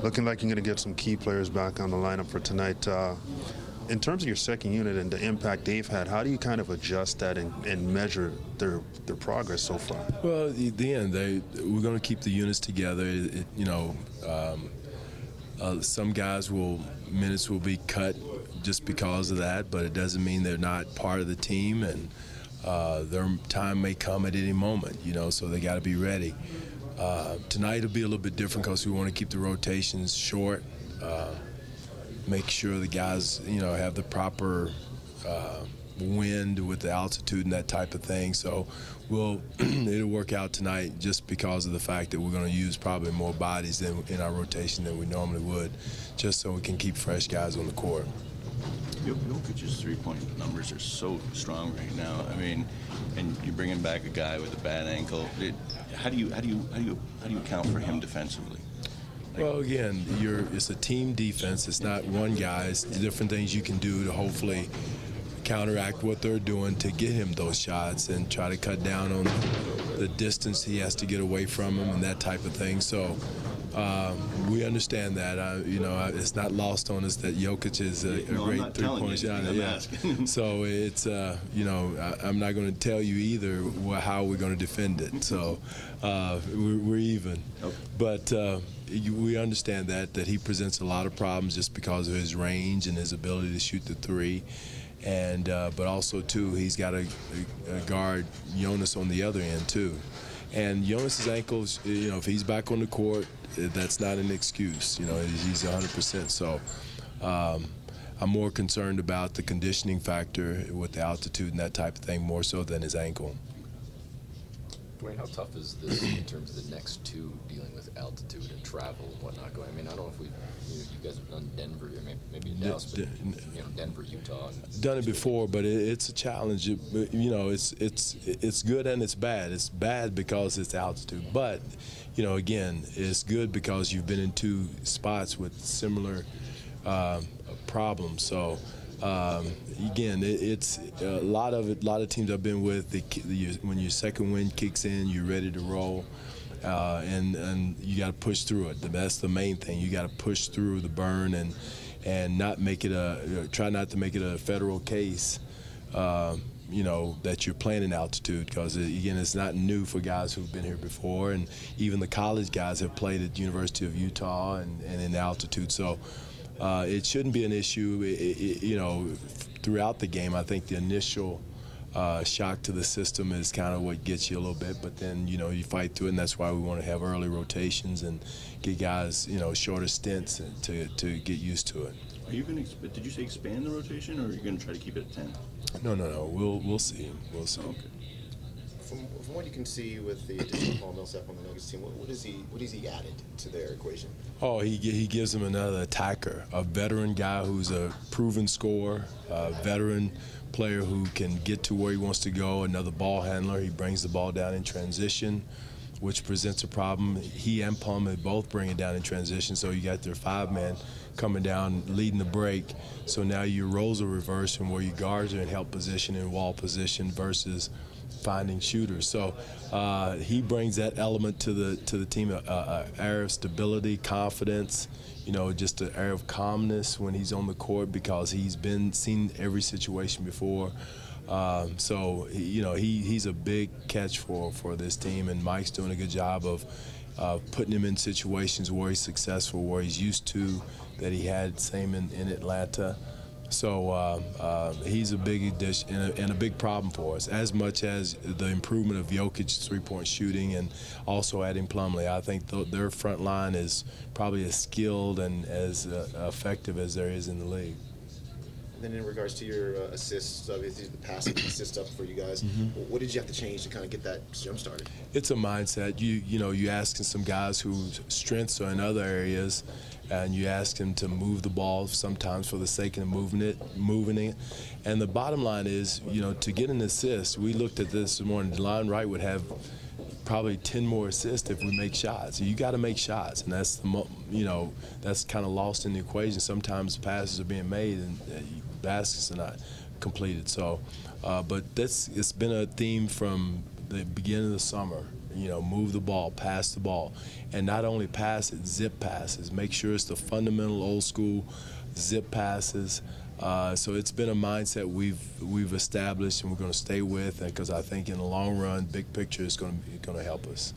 Looking like you're going to get some key players back on the lineup for tonight. In terms of your second unit and the impact they've had, how do you kind of adjust that and measure their progress so far? Well, at the end, we're going to keep the units together. Some guys minutes will be cut just because of that, but it doesn't mean they're not part of the team, and their time may come at any moment, so they got to be ready. Tonight will be a little bit different because we want to keep the rotations short, make sure the guys, have the proper wind with the altitude and that type of thing. So it'll work out tonight just because of the fact that we're going to use probably more bodies in our rotation than we normally would, just so we can keep fresh guys on the court. Jokic's three-point numbers are so strong right now. I mean, and you're bringing back a guy with a bad ankle. How do you account for him defensively? Well, again, it's a team defense. It's not one guy. It's different things you can do to hopefully counteract what they're doing to get him those shots and try to cut down on the distance he has to get away from him and that type of thing. So we understand that. It's not lost on us that Jokic is a great three-point shot. Yeah. So it's, I'm not going to tell you either how we're going to defend it. So we're even. Okay. But we understand that he presents a lot of problems just because of his range and his ability to shoot the three. And but also, too, he's got a guard Jonas on the other end, too. And Jonas's ankles, if he's back on the court, that's not an excuse. He's 100%. So I'm more concerned about the conditioning factor with the altitude and that type of thing more so than his ankle. Dwane, how tough is this in terms of the next two dealing with altitude and travel and whatnot going? I mean, I don't know if you guys have done Denver, maybe in Dallas, but Denver, Utah. Done it before, but it's a challenge. It's good and it's bad. It's bad because it's altitude, but again, it's good because you've been in two spots with similar problems. So. Again, it's a lot of teams I've been with, when your second wind kicks in, you're ready to roll, and you got to push through it. That's the main thing. You got to push through the burn and not make it try not to make it a federal case, that you're playing in altitude, because again, it's not new for guys who've been here before, and even the college guys have played at the University of Utah and in altitude. So. It shouldn't be an issue, throughout the game. I think the initial shock to the system is kind of what gets you a little bit, but then, you fight through it, and that's why we want to have early rotations and get guys, shorter stints to get used to it. Are you going to, did you say expand the rotation, or are you going to try to keep it at 10? No. We'll see. We'll see. Okay. From what you can see with the additional Paul Millsap on the Nuggets team, what has he added to their equation? Oh, he gives them another attacker, a veteran guy who's a proven scorer, a veteran player who can get to where he wants to go, another ball handler. He brings the ball down in transition, which presents a problem. He and Plum both bring it down in transition, so you got their five-man coming down, leading the break. So now your roles are reversed, and where your guards are in help position and wall position versus finding shooters. So he brings that element to the team, an air of stability, confidence, just an air of calmness when he's on the court, because he's seen every situation before. So he's a big catch for this team, and Mike's doing a good job of putting him in situations where he's successful, where he's used to, that he had same in Atlanta. So he's a big addition and a big problem for us, as much as the improvement of Jokic's three-point shooting and also adding Plumlee. I think their front line is probably as skilled and as effective as there is in the league. And then in regards to your assists, obviously the passing assist up for you guys, what did you have to change to kind of get that jump started? It's a mindset. You asking some guys whose strengths are in other areas, and you ask them to move the ball sometimes for the sake of moving it. And the bottom line is, to get an assist, we looked at this morning, DeLon Wright would have probably 10 more assists if we make shots. You got to make shots, and that's that's kind of lost in the equation. Sometimes passes are being made and baskets are not completed. So, but it's been a theme from the beginning of the summer. You know, move the ball, pass the ball, and not only pass it, zip passes. Make sure it's the fundamental old school zip passes. So it's been a mindset we've established and we're going to stay with, because I think in the long run, big picture is going to help us.